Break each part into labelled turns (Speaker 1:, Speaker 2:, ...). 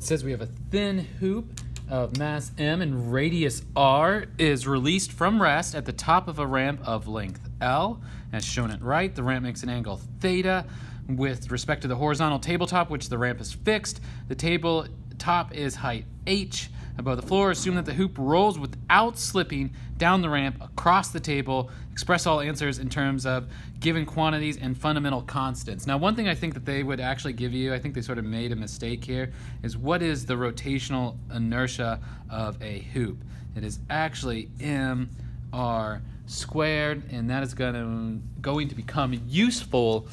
Speaker 1: It says we have a thin hoop of mass m and radius r is released from rest at the top of a ramp of length L. As shown at right, the ramp makes an angle theta with respect to the horizontal tabletop, which the ramp is fixed. The tabletop is height h above the floor. Assume that the hoop rolls without slipping down the ramp across the table. Express all answers in terms of given quantities and fundamental constants. Now, one thing I think that they would actually give you, I think they sort of made a mistake here, is what is the rotational inertia of a hoop? It is actually mr squared, and that is going to become useful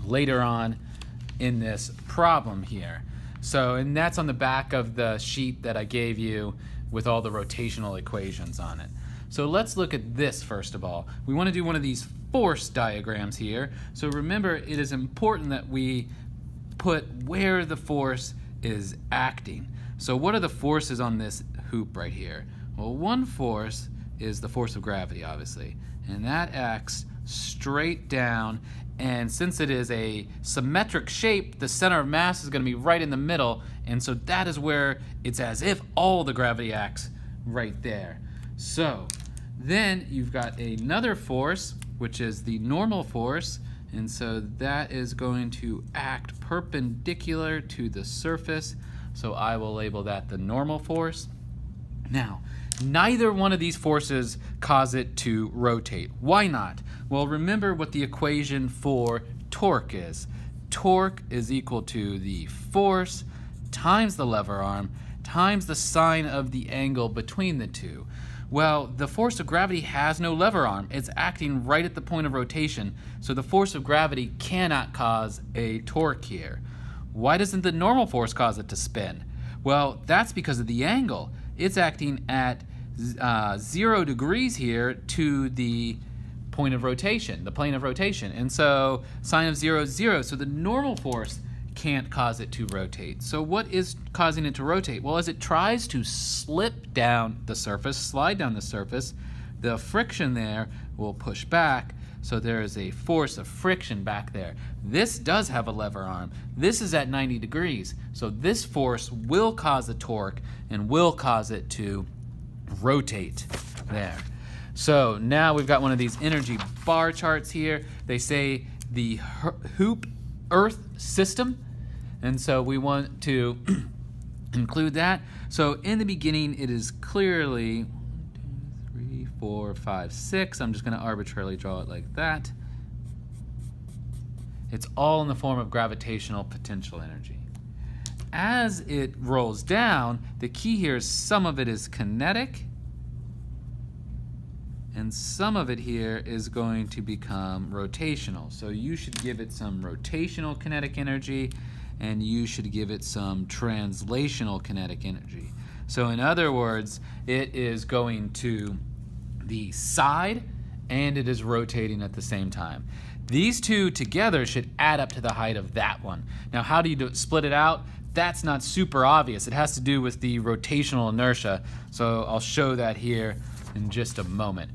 Speaker 1: later on in this problem here. So, and that's on the back of the sheet that I gave you with all the rotational equations on it. So let's look at this first of all. We want to do one of these force diagrams here. So remember, it is important that we put where the force is acting. So what are the forces on this hoop right here? Well, one force is the force of gravity, obviously, and that acts straight down. And since it is a symmetric shape, the center of mass is going to be right in the middle, and so that is where it's as if all the gravity acts right there. So then you've got another force, which is the normal force, and so that is going to act perpendicular to the surface, so I will label that the normal force. Now, neither one of these forces cause it to rotate. Why not? Well, remember what the equation for torque is. Torque is equal to the force times the lever arm times the sine of the angle between the two. Well, the force of gravity has no lever arm. It's acting right at the point of rotation, so the force of gravity cannot cause a torque here. Why doesn't the normal force cause it to spin? Well, that's because of the angle. It's acting at 0 degrees here to the point of rotation, the plane of rotation. And so sine of 0 is 0, so the normal force can't cause it to rotate. So what is causing it to rotate? Well, as it tries to slip down the surface, slide down the surface, the friction there will push back, so there is a force of friction back there. This does have a lever arm. This is at 90 degrees, so this force will cause a torque and will cause it to rotate there. So now we've got one of these energy bar charts here. They say the hoop Earth system, and so we want to include that. So in the beginning, it is clearly 1, 2, 3, 4, 5, 6. I'm just going to arbitrarily draw it like that. It's all in the form of gravitational potential energy. As it rolls down, the key here is some of it is kinetic, and some of it here is going to become rotational. So you should give it some rotational kinetic energy, and you should give it some translational kinetic energy. So in other words, it is going to the side, and it is rotating at the same time. These two together should add up to the height of that one. Now, how do you split it out? That's not super obvious. It has to do with the rotational inertia. So I'll show that here in just a moment.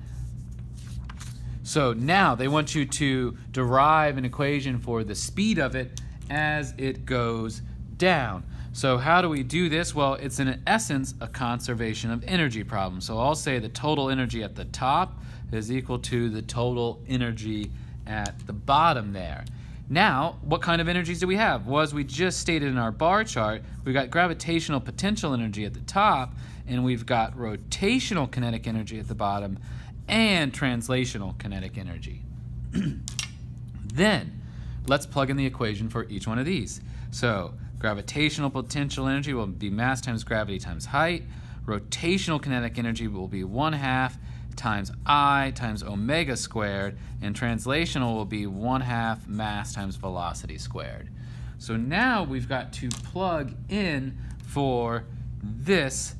Speaker 1: So now they want you to derive an equation for the speed of it as it goes down. So how do we do this? Well, it's in essence a conservation of energy problem. So I'll say the total energy at the top is equal to the total energy at the bottom there. Now, what kind of energies do we have? Well, as we just stated in our bar chart, we've got gravitational potential energy at the top, and we've got rotational kinetic energy at the bottom, and translational kinetic energy. Then, let's plug in the equation for each one of these. So, gravitational potential energy will be mass times gravity times height. Rotational kinetic energy will be 1/2 times I times omega squared, and translational will be 1/2 mass times velocity squared. So now we've got to plug in for this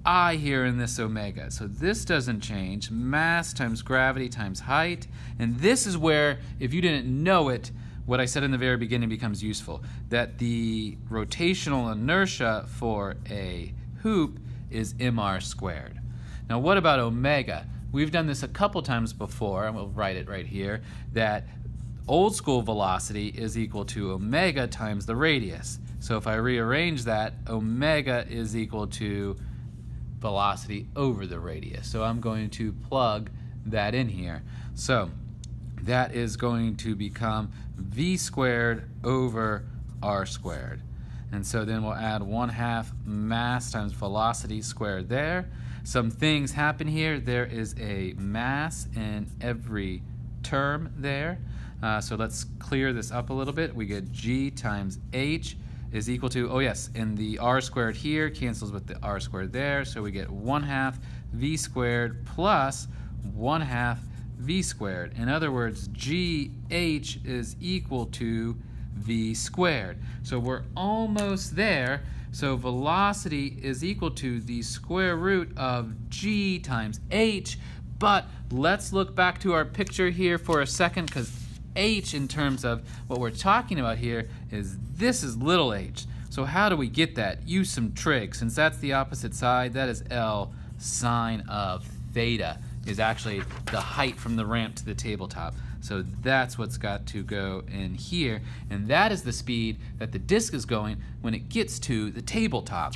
Speaker 1: I here in this omega. So this doesn't change, mass times gravity times height, and this is where, if you didn't know it, what I said in the very beginning becomes useful, that the rotational inertia for a hoop is mr squared. Now what about omega? We've done this a couple times before, and we'll write it right here, that old school velocity is equal to omega times the radius. So if I rearrange that, omega is equal to velocity over the radius. So I'm going to plug that in here. So that is going to become v squared over r squared. And so then we'll add 1/2 mass times velocity squared there. Some things happen here. There is a mass in every term there. So let's clear this up a little bit. We get g times h is equal to, oh yes, and the r squared here cancels with the r squared there. So we get 1/2 v squared plus 1/2 v squared. In other words, gh is equal to v squared. So we're almost there. So velocity is equal to the square root of g times h. But let's look back to our picture here for a second, because h, in terms of what we're talking about here, is this is little h. So how do we get that? Use some trig. Since that's the opposite side, that is L sine of theta, is actually the height from the ramp to the tabletop. So that's what's got to go in here, and that is the speed that the disc is going when it gets to the tabletop.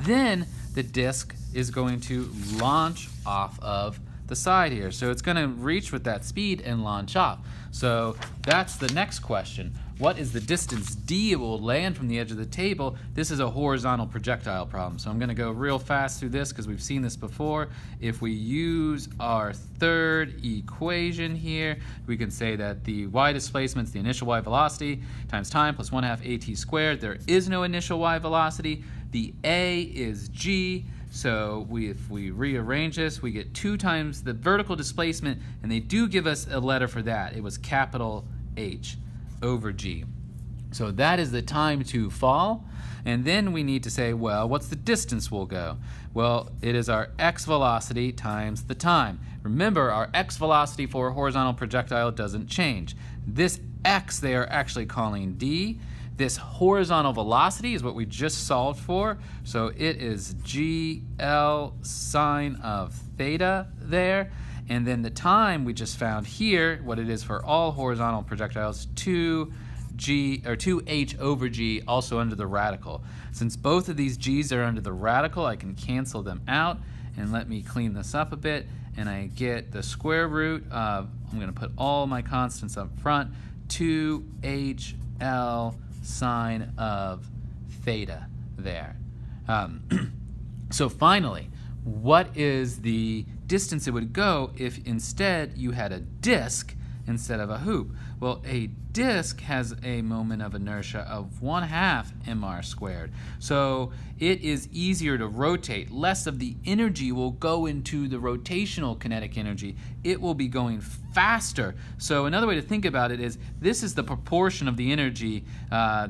Speaker 1: Then the disc is going to launch off of the side here. So it's going to reach with that speed and launch off. So that's the next question. What is the distance d it will land from the edge of the table? This is a horizontal projectile problem. So I'm going to go real fast through this because we've seen this before. If we use our third equation here, we can say that the y displacement is the initial y velocity times time plus 1/2 at squared. There is no initial y velocity. The a is g. So if we rearrange this, we get 2 times the vertical displacement, and they do give us a letter for that. It was capital H over g. So that is the time to fall. And then we need to say, well, what's the distance we'll go? Well, it is our x velocity times the time. Remember, our x velocity for a horizontal projectile doesn't change. This x they are actually calling d. This horizontal velocity is what we just solved for. So it is GL sine of theta there. And then the time we just found here, what it is for all horizontal projectiles, 2h over g, also under the radical. Since both of these g's are under the radical, I can cancel them out. And let me clean this up a bit. And I get the square root of, I'm going to put all my constants up front, 2hl sine of theta there. So finally, what is the distance it would go if instead you had a disk instead of a hoop? Well, a disk has a moment of inertia of 1/2 mr squared. So it is easier to rotate. Less of the energy will go into the rotational kinetic energy. It will be going faster. So another way to think about it is this is the proportion of the energy,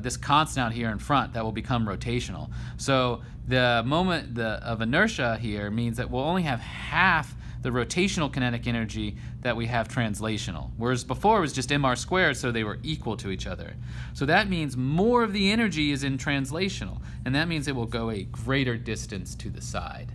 Speaker 1: this constant out here in front, that will become rotational. So the moment of inertia here means that we'll only have half the rotational kinetic energy that we have translational. Whereas before it was just mr squared, so they were equal to each other. So that means more of the energy is in translational, and that means it will go a greater distance to the side.